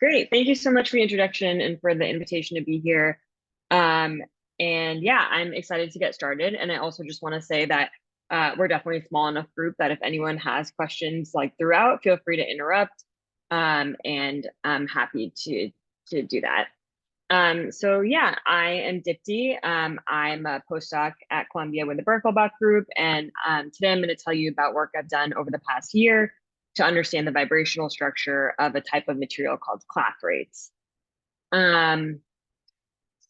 Great. Thank you so much for the introduction and for the invitation to be here. And yeah, I'm excited to get started. And I also just want to say that we're definitely a small enough group that if anyone has questions like throughout, feel free to interrupt. And I'm happy to do that. So yeah, I am Dipti. I'm a postdoc at Columbia with the Berkelbach group. And today I'm going to tell you about work I've done over the past year to understand the vibrational structure of a type of material called clathrates.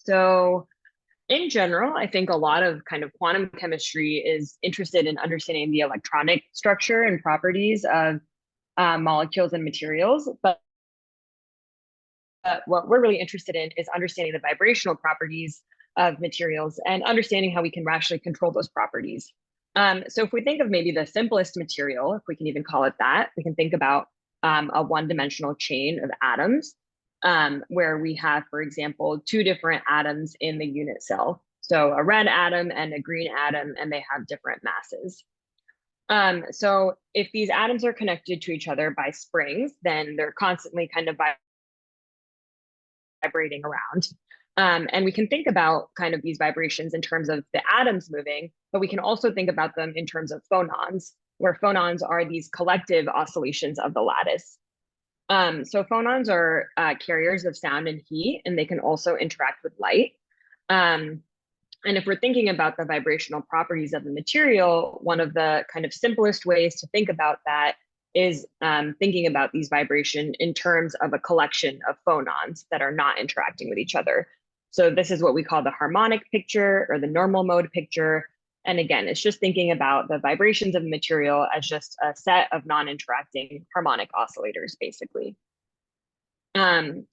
So in general, I think a lot of kind of quantum chemistry is interested in understanding the electronic structure and properties of molecules and materials, but what we're really interested in is understanding the vibrational properties of materials and understanding how we can rationally control those properties. So if we think of maybe the simplest material, if we can even call it that, we can think about a one-dimensional chain of atoms where we have, for example, two different atoms in the unit cell. So a red atom and a green atom, and they have different masses. So if these atoms are connected to each other by springs, then they're constantly kind of vibrating around. And we can think about kind of these vibrations in terms of the atoms moving, but we can also think about them in terms of phonons, where phonons are these collective oscillations of the lattice. So phonons are carriers of sound and heat, and they can also interact with light. And if we're thinking about the vibrational properties of the material, one of the kind of simplest ways to think about that is thinking about these vibration in terms of a collection of phonons that are not interacting with each other. So this is what we call the harmonic picture or the normal mode picture. And again, it's just thinking about the vibrations of material as just a set of non-interacting harmonic oscillators, basically. And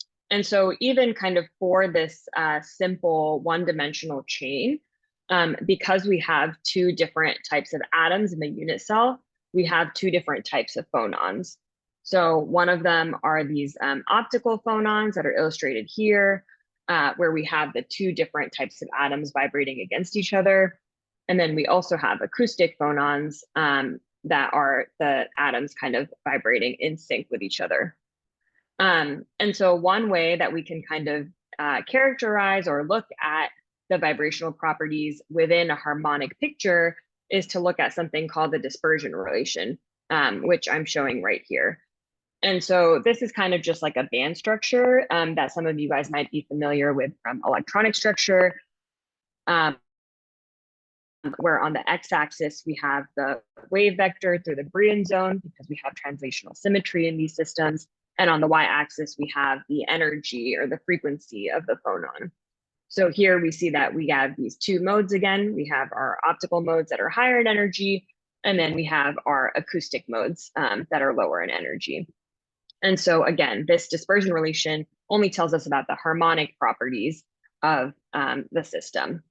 so even kind of for this simple one-dimensional chain, because we have two different types of atoms in the unit cell, we have two different types of phonons. So one of them are these optical phonons that are illustrated here, where we have the two different types of atoms vibrating against each other. And then we also have acoustic phonons that are the atoms kind of vibrating in sync with each other. And so one way that we can kind of characterize or look at the vibrational properties within a harmonic picture is to look at something called the dispersion relation, which I'm showing right here. And so this is kind of just like a band structure that some of you guys might be familiar with from electronic structure, where on the x-axis we have the wave vector through the Brillouin zone because we have translational symmetry in these systems. And on the y-axis, we have the energy or the frequency of the phonon. So here we see that we have these two modes again. We have our optical modes that are higher in energy, and then we have our acoustic modes that are lower in energy. And so again, this dispersion relation only tells us about the harmonic properties of the system.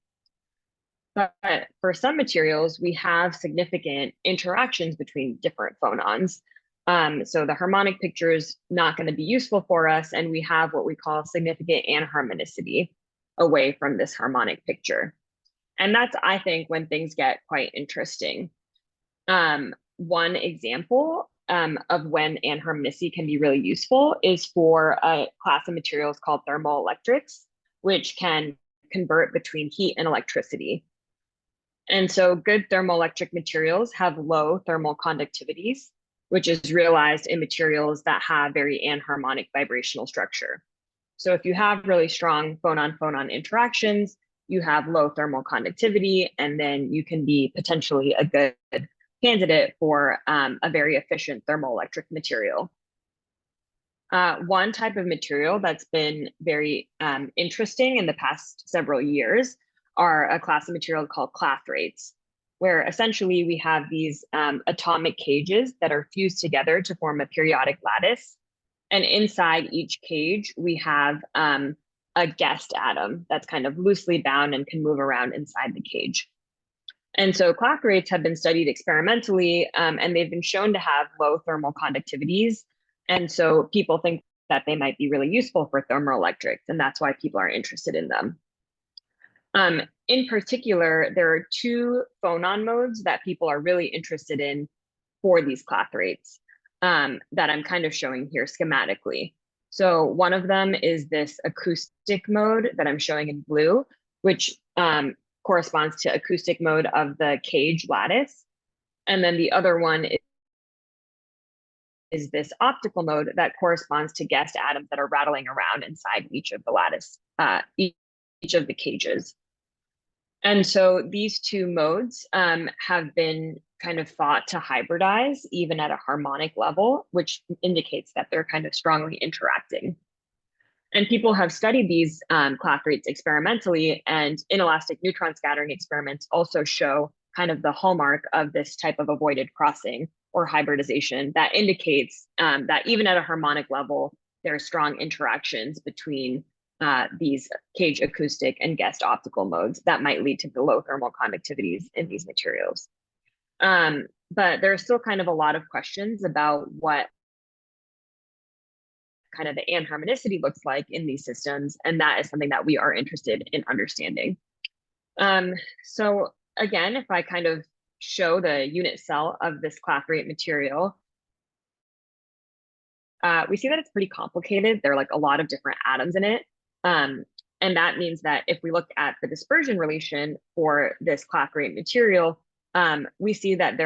But for some materials, we have significant interactions between different phonons. So the harmonic picture is not going to be useful for us, and we have what we call significant anharmonicity away from this harmonic picture. And that's, I think, when things get quite interesting. One example of when anharmonicity can be really useful is for a class of materials called thermoelectrics, which can convert between heat and electricity. And so good thermoelectric materials have low thermal conductivities, which is realized in materials that have very anharmonic vibrational structure. So if you have really strong phonon-phonon interactions, you have low thermal conductivity, and then you can be potentially a good candidate for a very efficient thermoelectric material. One type of material that's been very interesting in the past several years are a class of material called clathrates, where essentially we have these atomic cages that are fused together to form a periodic lattice. And inside each cage, we have a guest atom that's kind of loosely bound and can move around inside the cage. And so clathrates have been studied experimentally, and they've been shown to have low thermal conductivities. And so people think that they might be really useful for thermoelectrics, and that's why people are interested in them. In particular, there are two phonon modes that people are really interested in for these clathrates that I'm kind of showing here schematically. So one of them is this acoustic mode that I'm showing in blue, which corresponds to acoustic mode of the cage lattice. And then the other one is this optical mode that corresponds to guest atoms that are rattling around inside each of the lattice, each of the cages. And so these two modes have been kind of thought to hybridize even at a harmonic level, which indicates that they're kind of strongly interacting. And people have studied these clock rates experimentally, and inelastic neutron scattering experiments also show kind of the hallmark of this type of avoided crossing or hybridization that indicates that even at a harmonic level, there are strong interactions between these cage acoustic and guest optical modes that might lead to the low thermal conductivities in these materials. But there's still kind of a lot of questions about what kind of the anharmonicity looks like in these systems, and that is something that we are interested in understanding. So again, if I kind of show the unit cell of this clock rate material, we see that it's pretty complicated. There are like a lot of different atoms in it. And that means that if we look at the dispersion relation for this clock rate material, we see that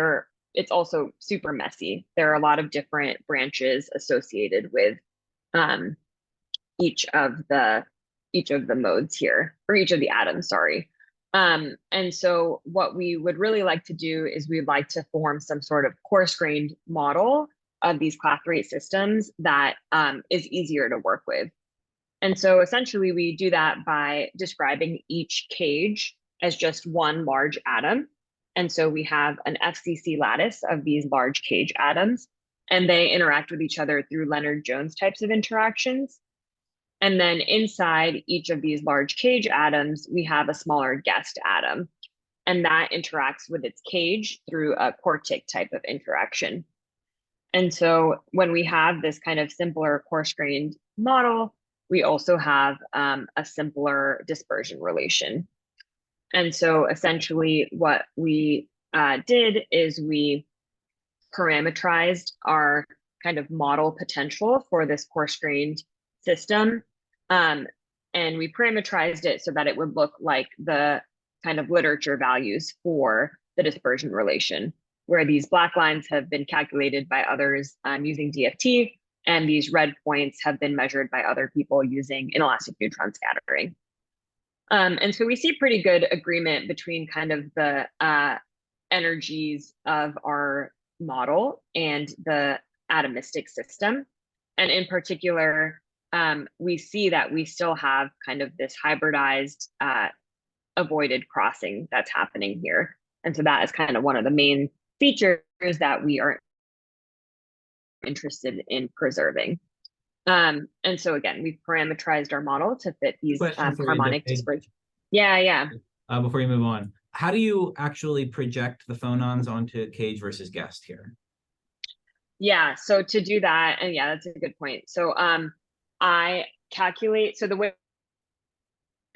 it's also super messy. There are a lot of different branches associated with each of the modes here, or each of the atoms, sorry. And so what we would really like to do is we'd like to form some sort of coarse-grained model of these clock rate systems that is easier to work with. And so essentially we do that by describing each cage as just one large atom. And so we have an FCC lattice of these large cage atoms, and they interact with each other through Leonard-Jones types of interactions. And then inside each of these large cage atoms, we have a smaller guest atom, and that interacts with its cage through a quartic type of interaction. And so when we have this kind of simpler coarse-grained model, we also have a simpler dispersion relation. And so essentially what we did is we parameterized our kind of model potential for this coarse-grained system. And we parameterized it so that it would look like the kind of literature values for the dispersion relation, where these black lines have been calculated by others using DFT, and these red points have been measured by other people using inelastic neutron scattering. And so we see pretty good agreement between kind of the energies of our model and the atomistic system. And in particular, we see that we still have kind of this hybridized avoided crossing that's happening here. And so that is kind of one of the main features that we are interested in preserving. And so again, we've parameterized our model to fit these harmonic dispersion. Yeah. Before you move on, how do you actually project the phonons onto cage versus guest here? Yeah, so to do that, and yeah, that's a good point. So I calculate, so the way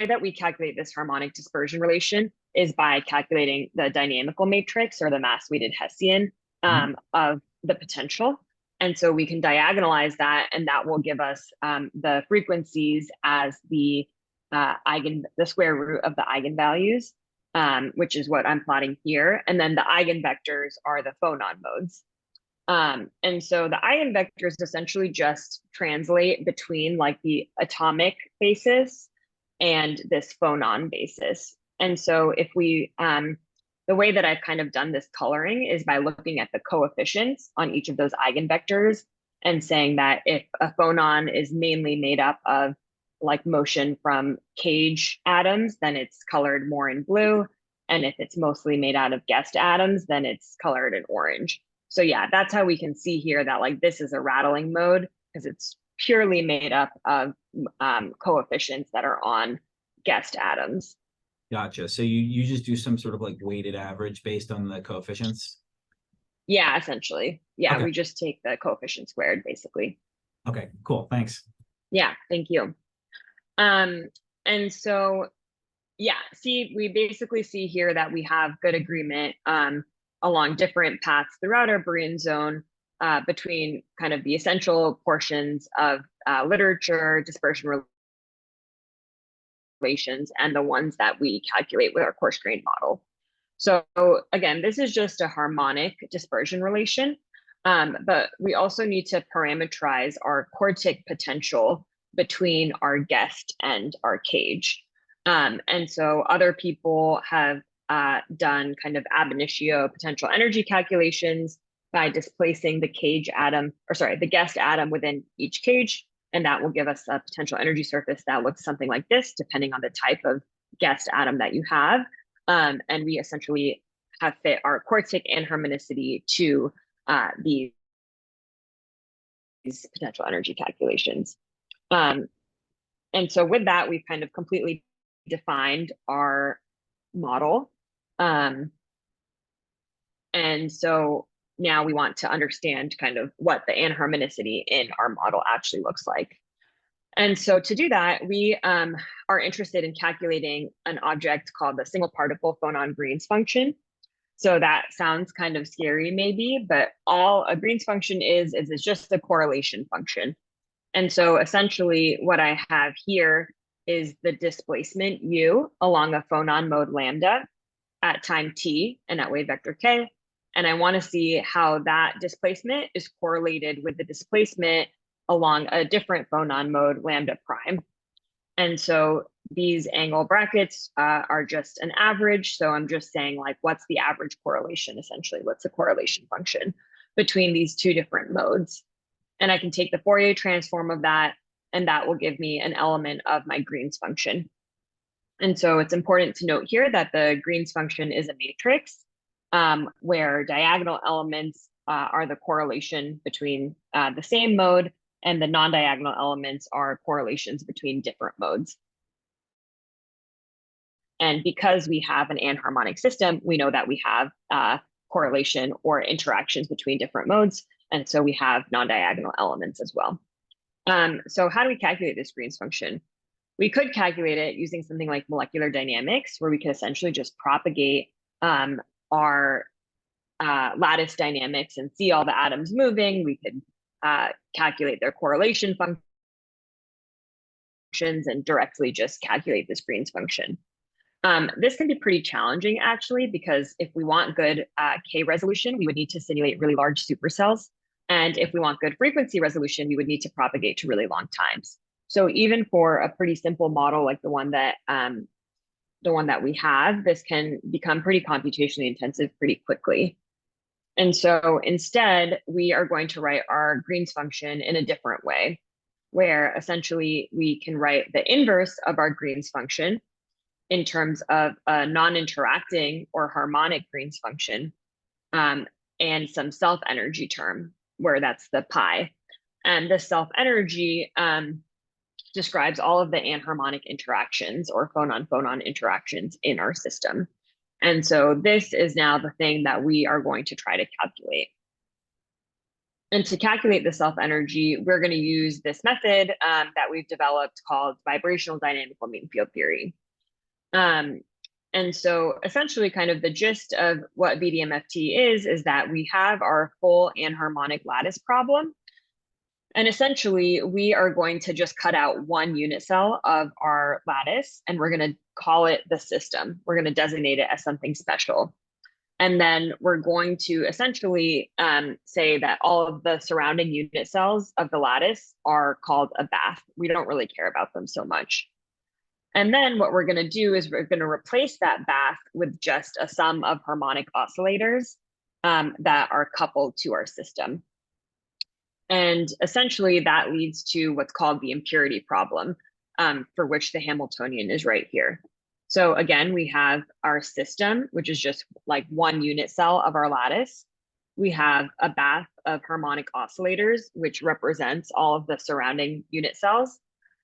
that we calculate this harmonic dispersion relation is by calculating the dynamical matrix or the mass-weighted Hessian of the potential. And so we can diagonalize that, and that will give us the frequencies as the square root of the eigenvalues, which is what I'm plotting here. And then the eigenvectors are the phonon modes. And so the eigenvectors essentially just translate between like the atomic basis and this phonon basis. And so if we, the way that I've kind of done this coloring is by looking at the coefficients on each of those eigenvectors and saying that if a phonon is mainly made up of like motion from cage atoms, then it's colored more in blue. And if it's mostly made out of guest atoms, then it's colored in orange. So yeah, that's how we can see here that like this is a rattling mode because it's purely made up of coefficients that are on guest atoms. Gotcha. So you just do some sort of like weighted average based on the coefficients? Yeah, essentially. Yeah, okay. We just take the coefficient squared basically. Okay, cool. Thanks. Yeah, thank you. And so, yeah, we basically see here that we have good agreement along different paths throughout our Brane zone between kind of the essential portions of literature, dispersion relations, and the ones that we calculate with our coarse grained model. So again, this is just a harmonic dispersion relation, but we also need to parameterize our quartic potential between our guest and our cage. And so other people have done kind of ab initio potential energy calculations by displacing the cage atom, or sorry, the guest atom within each cage. And that will give us a potential energy surface that looks something like this, depending on the type of guest atom that you have. And we essentially have fit our quartic anharmonicity to these potential energy calculations. And so with that, we've kind of completely defined our model. And so now we want to understand kind of what the anharmonicity in our model actually looks like. And so to do that, we are interested in calculating an object called the single particle phonon Green's function. So that sounds kind of scary maybe, but all a Green's function is it's just a correlation function. And so essentially what I have here is the displacement u along a phonon mode lambda at time t and at wave vector k. And I want to see how that displacement is correlated with the displacement along a different phonon mode lambda prime. And so these angle brackets are just an average. So I'm just saying like, what's the average correlation essentially? What's the correlation function between these two different modes? And I can take the Fourier transform of that, and that will give me an element of my Green's function. And so it's important to note here that the Green's function is a matrix where diagonal elements are the correlation between the same mode, and the non-diagonal elements are correlations between different modes. And because we have an anharmonic system, we know that we have correlation or interactions between different modes. And so we have non-diagonal elements as well. So how do we calculate this Green's function? We could calculate it using something like molecular dynamics, where we could essentially just propagate our lattice dynamics and see all the atoms moving. We could calculate their correlation functions and directly just calculate this Green's function. This can be pretty challenging actually, because if we want good K resolution, we would need to simulate really large supercells. And if we want good frequency resolution, we would need to propagate to really long times. So even for a pretty simple model like the one that we have, this can become pretty computationally intensive pretty quickly. And so instead, we are going to write our Green's function in a different way, where essentially we can write the inverse of our Green's function in terms of a non-interacting or harmonic Green's function and some self-energy term, where that's the pi. And the self-energy describes all of the anharmonic interactions or phonon-phonon interactions in our system. And so this is now the thing that we are going to try to calculate. And to calculate the self-energy, we're going to use this method that we've developed called vibrational dynamical mean field theory. And so essentially kind of the gist of what VDMFT is that we have our full anharmonic lattice problem. And essentially we are going to just cut out one unit cell of our lattice, and we're going to call it the system. We're going to designate it as something special. And then we're going to essentially say that all of the surrounding unit cells of the lattice are called a bath. We don't really care about them so much. And then what we're going to do is we're going to replace that bath with just a sum of harmonic oscillators that are coupled to our system. And essentially that leads to what's called the impurity problem, for which the Hamiltonian is right here. So again, we have our system, which is just like one unit cell of our lattice. We have a bath of harmonic oscillators, which represents all of the surrounding unit cells.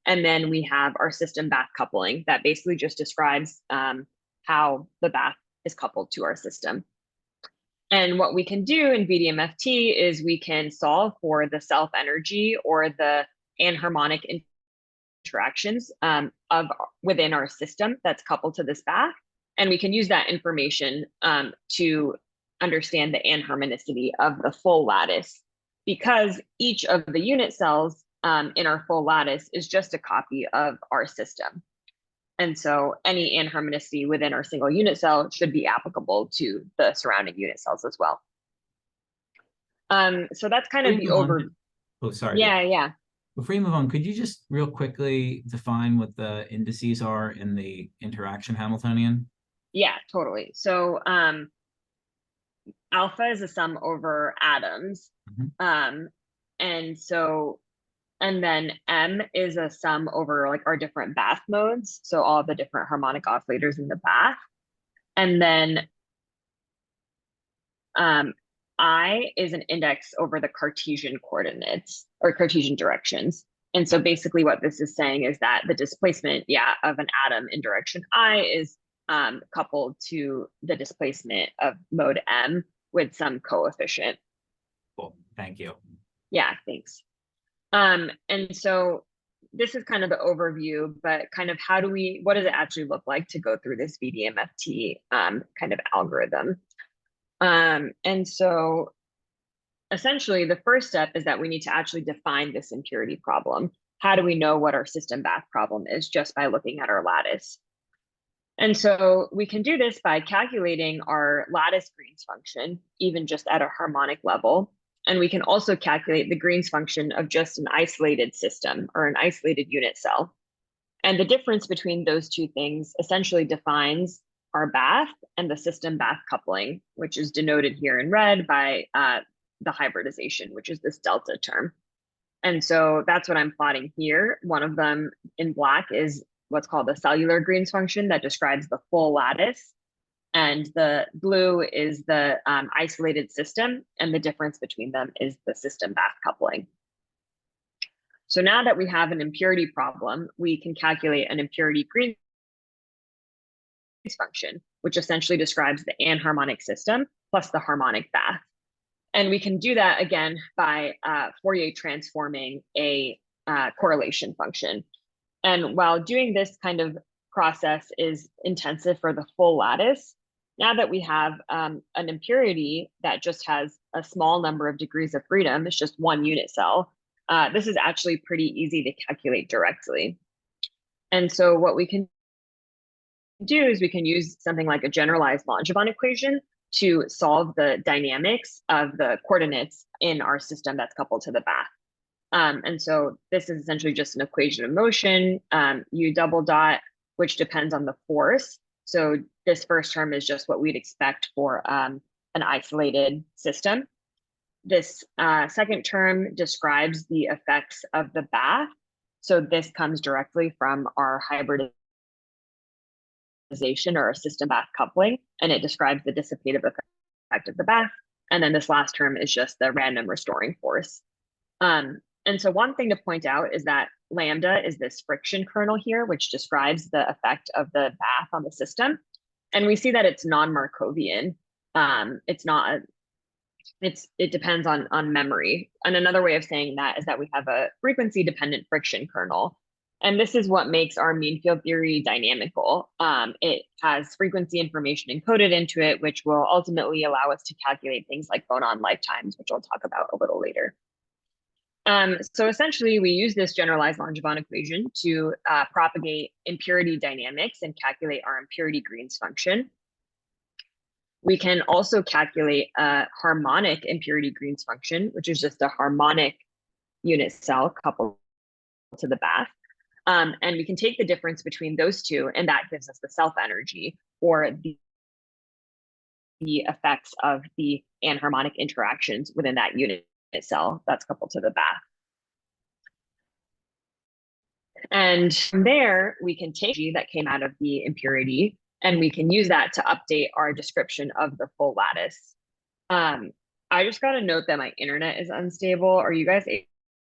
And then we have our system bath coupling that basically just describes how the bath is coupled to our system. And what we can do in VDMFT is we can solve for the self-energy or the anharmonic interactions within our system that's coupled to this bath. And we can use that information to understand the anharmonicity of the full lattice because each of the unit cells in our full lattice is just a copy of our system. And so any anharmonicity within our single unit cell should be applicable to the surrounding unit cells as well. So that's kind of the overview. Oh, sorry. Yeah. Before you move on, could you just real quickly define what the indices are in the interaction Hamiltonian? Yeah, totally. So alpha is a sum over atoms. And then M is a sum over like our different bath modes. So all the different harmonic oscillators in the bath. And then I is an index over the Cartesian coordinates or Cartesian directions. And so basically what this is saying is that the displacement, of an atom in direction I is coupled to the displacement of mode M with some coefficient. Cool, thank you. Yeah, thanks. And so this is kind of the overview, but kind of what does it actually look like to go through this VDMFT kind of algorithm? And so essentially the first step is that we need to actually define this impurity problem. How do we know what our system bath problem is just by looking at our lattice? And so we can do this by calculating our lattice Green's function, even just at a harmonic level. And we can also calculate the Green's function of just an isolated system or an isolated unit cell. And the difference between those two things essentially defines our bath and the system bath coupling, which is denoted here in red by the hybridization, which is this delta term. And so that's what I'm plotting here. One of them in black is what's called the cellular Green's function that describes the full lattice. And the blue is the isolated system, and the difference between them is the system bath coupling. So now that we have an impurity problem, we can calculate an impurity Green's function, which essentially describes the anharmonic system plus the harmonic bath. And we can do that again by Fourier transforming a correlation function. And while doing this kind of process is intensive for the full lattice, now that we have an impurity that just has a small number of degrees of freedom, it's just one unit cell, this is actually pretty easy to calculate directly. And so what we can do is we can use something like a generalized Langevin equation to solve the dynamics of the coordinates in our system that's coupled to the bath. And so this is essentially just an equation of motion, U double dot, which depends on the force. So this first term is just what we'd expect for an isolated system. This second term describes the effects of the bath. So this comes directly from our hybridization or our system bath coupling, and it describes the dissipative effect of the bath. And then this last term is just the random restoring force. And so one thing to point out is that lambda is this friction kernel here, which describes the effect of the bath on the system. And we see that it's non-Markovian. It depends on memory. And another way of saying that is that we have a frequency dependent friction kernel. And this is what makes our mean field theory dynamical. It has frequency information encoded into it, which will ultimately allow us to calculate things like boson lifetimes, which I'll talk about a little later. So essentially, we use this generalized Langevin equation to propagate impurity dynamics and calculate our impurity Green's function. We can also calculate a harmonic impurity Green's function, which is just a harmonic unit cell coupled to the bath. And we can take the difference between those two, and that gives us the self-energy or the effects of the anharmonic interactions within that unit cell that's coupled to the bath. And from there, we can take energy that came out of the impurity, and we can use that to update our description of the full lattice. I just got a note that my internet is unstable. Are you guys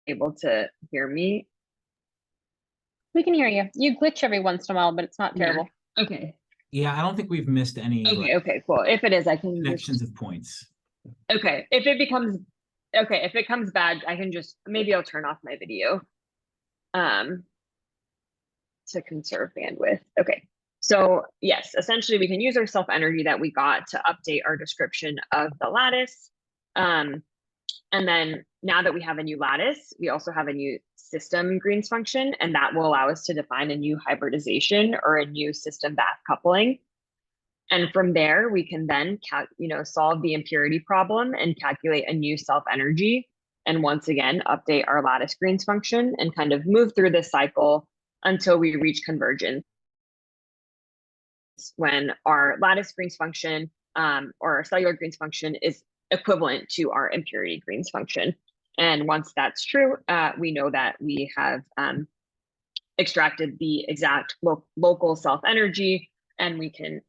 able to hear me? We can hear you. You glitch every once in a while, but it's not terrible. Yeah. Okay. Yeah, I don't think we've missed any Okay, cool. If it is, I can connections of points. Okay, if it comes bad, I can just maybe I'll turn off my video to conserve bandwidth. Okay. So yes, essentially we can use our self energy that we got to update our description of the lattice. And then now that we have a new lattice, we also have a new system Green's function, and that will allow us to define a new hybridization or a new system bath coupling. And from there, we can then solve the impurity problem and calculate a new self-energy. And once again, update our lattice Green's function and kind of move through this cycle until we reach convergence, when our lattice Green's function or our cellular Green's function is equivalent to our impurity Green's function. And once that's true, we know that we have extracted the exact local self-energy, and we can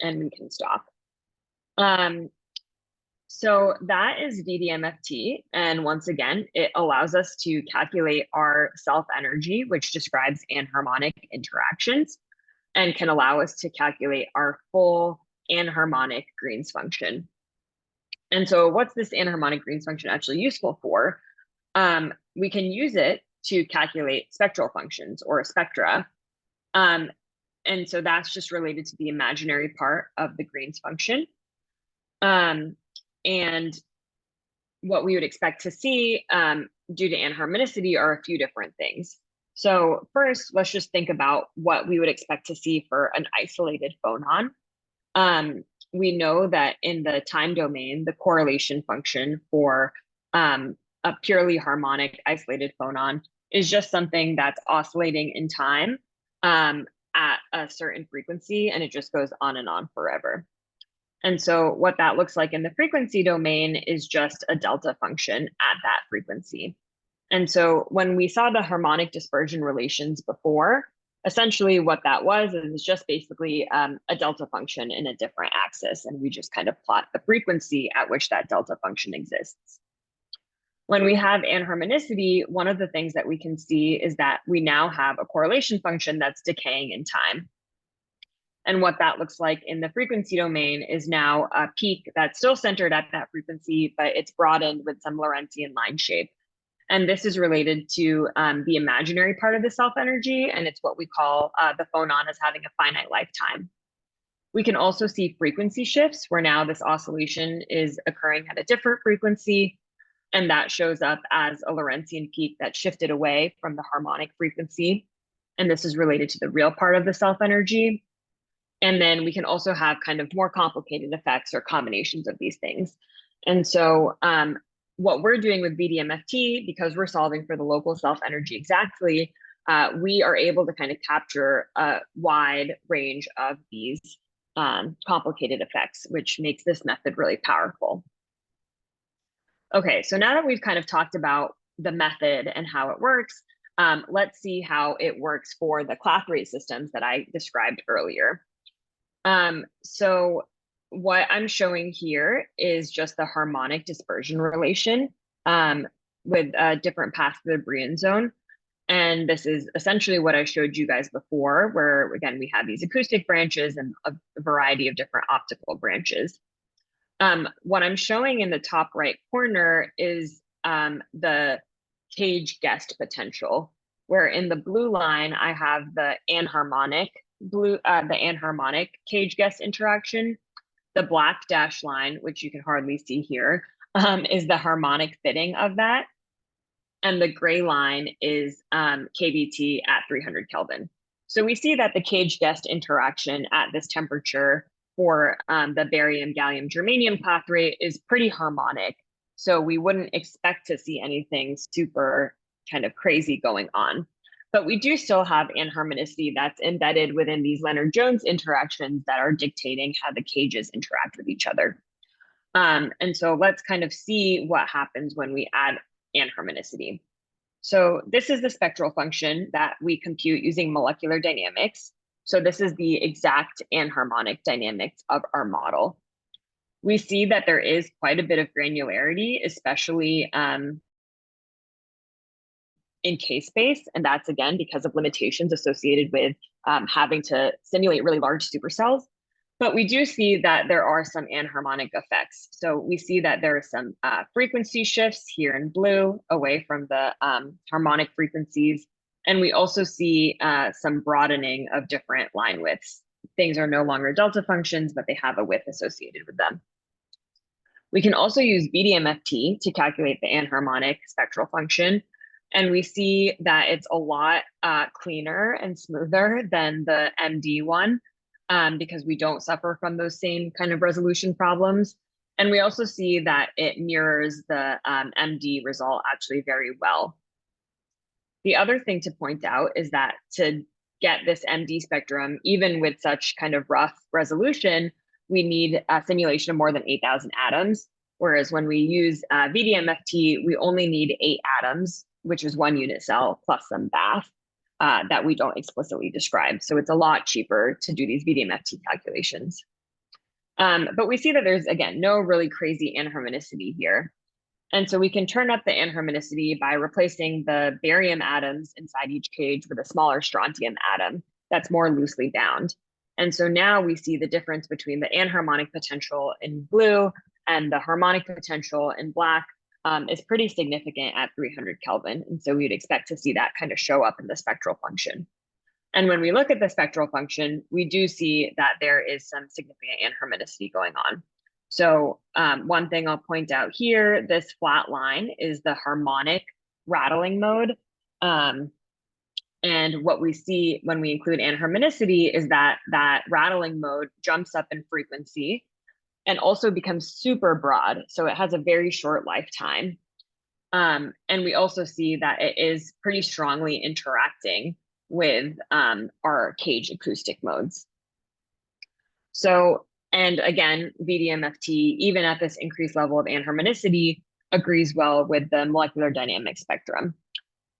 stop. So that is VDMFT. And once again, it allows us to calculate our self-energy, which describes anharmonic interactions, and can allow us to calculate our full anharmonic Green's function. And so what's this anharmonic Green's function actually useful for? We can use it to calculate spectral functions or a spectra. And so that's just related to the imaginary part of the Green's function. And what we would expect to see due to anharmonicity are a few different things. So first, let's just think about what we would expect to see for an isolated phonon. We know that in the time domain, the correlation function for a purely harmonic isolated phonon is just something that's oscillating in time at a certain frequency, and it just goes on and on forever. And so what that looks like in the frequency domain is just a delta function at that frequency. And so when we saw the harmonic dispersion relations before, essentially what that was is just basically a delta function in a different axis, and we just kind of plot the frequency at which that delta function exists. When we have anharmonicity, one of the things that we can see is that we now have a correlation function that's decaying in time. And what that looks like in the frequency domain is now a peak that's still centered at that frequency, but it's broadened with some Lorentzian line shape. And this is related to the imaginary part of the self-energy, and it's what we call the phonon as having a finite lifetime. We can also see frequency shifts where now this oscillation is occurring at a different frequency, and that shows up as a Lorentzian peak that shifted away from the harmonic frequency. And this is related to the real part of the self-energy. And then we can also have kind of more complicated effects or combinations of these things. And so what we're doing with VDMFT, because we're solving for the local self-energy exactly, we are able to kind of capture a wide range of these complicated effects, which makes this method really powerful. Okay, so now that we've kind of talked about the method and how it works, let's see how it works for the cloth rate systems that I described earlier. So what I'm showing here is just the harmonic dispersion relation with different paths to the Brillouin zone. And this is essentially what I showed you guys before, where again, we have these acoustic branches and a variety of different optical branches. What I'm showing in the top right corner is the cage guest potential, where in the blue line, I have the anharmonic cage guest interaction. The black dashed line, which you can hardly see here, is the harmonic fitting of that. And the gray line is KBT at 300 Kelvin. So we see that the cage guest interaction at this temperature for the barium, gallium, germanium cloth rate is pretty harmonic. So we wouldn't expect to see anything super kind of crazy going on. But we do still have anharmonicity that's embedded within these Leonard-Jones interactions that are dictating how the cages interact with each other. And so let's kind of see what happens when we add anharmonicity. So this is the spectral function that we compute using molecular dynamics. So this is the exact anharmonic dynamics of our model. We see that there is quite a bit of granularity, especially in K-space, and that's again because of limitations associated with having to simulate really large supercells. But we do see that there are some anharmonic effects. So we see that there are some frequency shifts here in blue away from the harmonic frequencies. And we also see some broadening of different line widths. Things are no longer delta functions, but they have a width associated with them. We can also use VDMFT to calculate the anharmonic spectral function. And we see that it's a lot cleaner and smoother than the MD one because we don't suffer from those same kind of resolution problems. And we also see that it mirrors the MD result actually very well. The other thing to point out is that to get this MD spectrum, even with such kind of rough resolution, we need a simulation of more than 8,000 atoms. Whereas when we use VDMFT, we only need 8 atoms, which is 1 unit cell plus some bath that we don't explicitly describe. So it's a lot cheaper to do these VDMFT calculations. But we see that there's, again, no really crazy anharmonicity here. And so we can turn up the anharmonicity by replacing the barium atoms inside each cage with a smaller strontium atom that's more loosely bound. And so now we see the difference between the anharmonic potential in blue and the harmonic potential in black is pretty significant at 300 Kelvin. And so we'd expect to see that kind of show up in the spectral function. And when we look at the spectral function, we do see that there is some significant anharmonicity going on. So one thing I'll point out here, this flat line is the harmonic rattling mode. And what we see when we include anharmonicity is that that rattling mode jumps up in frequency and also becomes super broad. So it has a very short lifetime. And we also see that it is pretty strongly interacting with our cage acoustic modes. So, and again, VDMFT, even at this increased level of anharmonicity, agrees well with the molecular dynamics spectrum.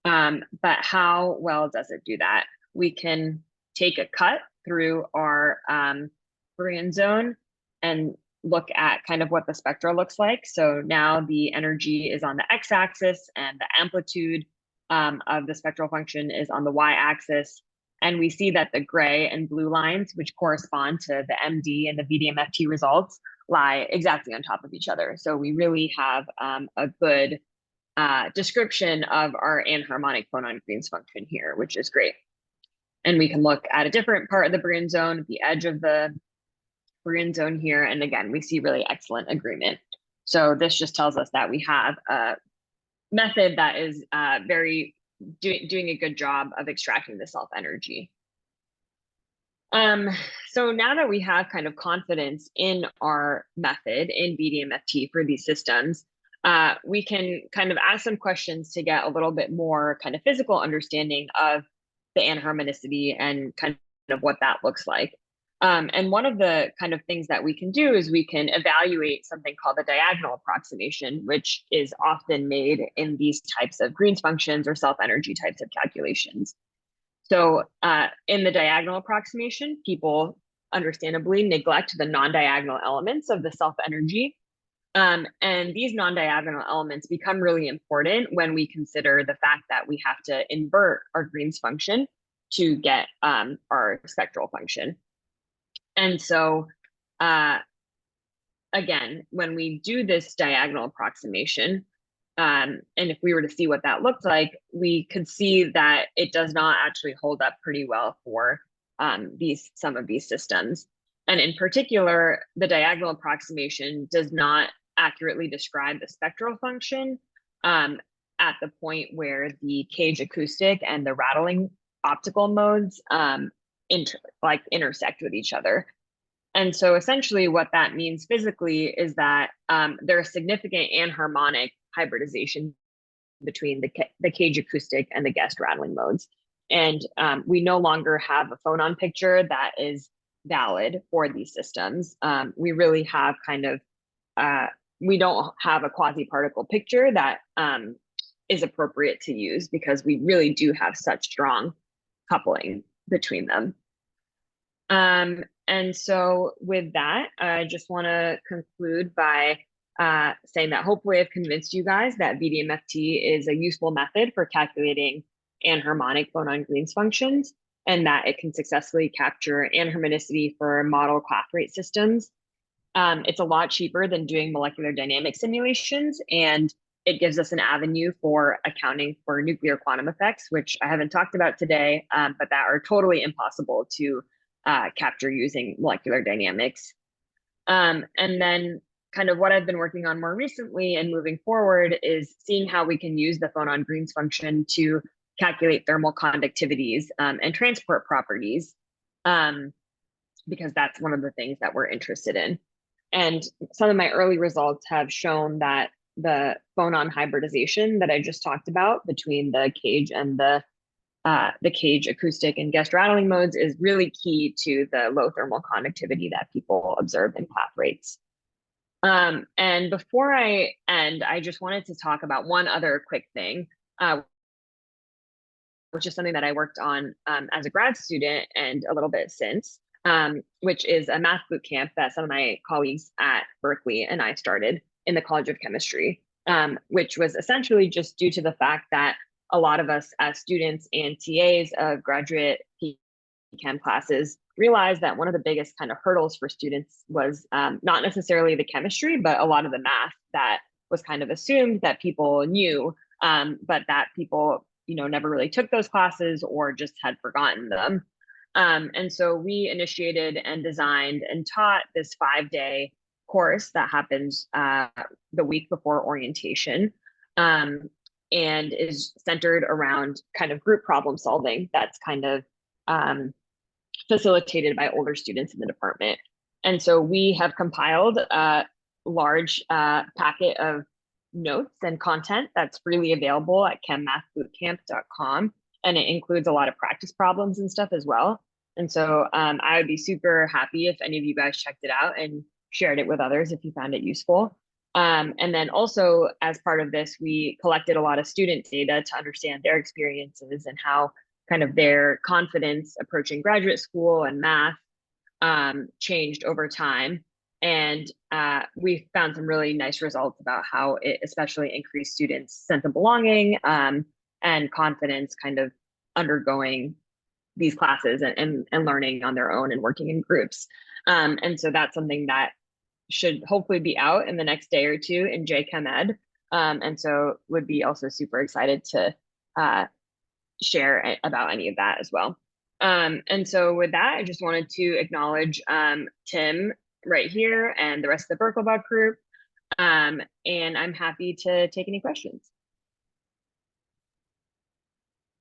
But how well does it do that? We can take a cut through our Brien zone and look at kind of what the spectra looks like. So now the energy is on the x-axis and the amplitude of the spectral function is on the y-axis. And we see that the gray and blue lines, which correspond to the MD and the VDMFT results, lie exactly on top of each other. So we really have a good description of our anharmonic phonon-Green's function here, which is great. And we can look at a different part of the Brien zone, at the edge of the Brien zone here. And again, we see really excellent agreement. So this just tells us that we have a method that is doing a good job of extracting the self energy. So now that we have kind of confidence in our method in VDMFT for these systems, we can kind of ask some questions to get a little bit more kind of physical understanding of the anharmonicity and kind of what that looks like. And one of the kind of things that we can do is we can evaluate something called the diagonal approximation, which is often made in these types of Green's functions or self-energy types of calculations. So in the diagonal approximation, people understandably neglect the non-diagonal elements of the self-energy. And these non-diagonal elements become really important when we consider the fact that we have to invert our Green's function to get our spectral function. And so, again, when we do this diagonal approximation, and if we were to see what that looked like, we could see that it does not actually hold up pretty well for some of these systems. And in particular, the diagonal approximation does not accurately describe the spectral function at the point where the cage acoustic and the rattling optical modes intersect with each other. And so essentially what that means physically is that there's significant anharmonic hybridization between the cage acoustic and the guest rattling modes. And we no longer have a phonon picture that is valid for these systems. We really have kind of, we don't have a quasi-particle picture that is appropriate to use because we really do have such strong coupling between them. And so with that, I just want to conclude by saying that hopefully I've convinced you guys that VDMFT is a useful method for calculating anharmonic phonon-Green's functions, and that it can successfully capture anharmonicity for model clock rate systems. It's a lot cheaper than doing molecular dynamic simulations, and it gives us an avenue for accounting for nuclear quantum effects, which I haven't talked about today, but that are totally impossible to capture using molecular dynamics. And then kind of what I've been working on more recently and moving forward is seeing how we can use the phonon-Green's function to calculate thermal conductivities and transport properties, because that's one of the things that we're interested in. And some of my early results have shown that the phonon hybridization that I just talked about between the cage and the cage acoustic and guest rattling modes is really key to the low thermal conductivity that people observe in path rates. And before I end, I just wanted to talk about one other quick thing, which is something that I worked on as a grad student and a little bit since, which is a math boot camp that some of my colleagues at Berkeley and I started in the College of Chemistry, which was essentially just due to the fact that a lot of us as students and TAs of graduate Chem classes realized that one of the biggest kind of hurdles for students was not necessarily the chemistry, but a lot of the math that was kind of assumed that people knew, but that people, never really took those classes or just had forgotten them. And so we initiated and designed and taught this 5-day course that happens the week before orientation, and is centered around kind of group problem solving that's kind of facilitated by older students in the department. And so we have compiled a large packet of notes and content that's freely available at chemmathbootcamp.com. And it includes a lot of practice problems and stuff as well. And so I would be super happy if any of you guys checked it out and shared it with others if you found it useful. And then also, as part of this, we collected a lot of student data to understand their experiences and how kind of their confidence approaching graduate school and math changed over time. And we found some really nice results about how it especially increased students' sense of belonging and confidence kind of undergoing these classes and learning on their own and working in groups. And so that's something that should hopefully be out in the next day or two in JChem Ed. And so would be also super excited to share about any of that as well. And so with that, I just wanted to acknowledge Tim right here and the rest of the Berkelbach group. And I'm happy to take any questions.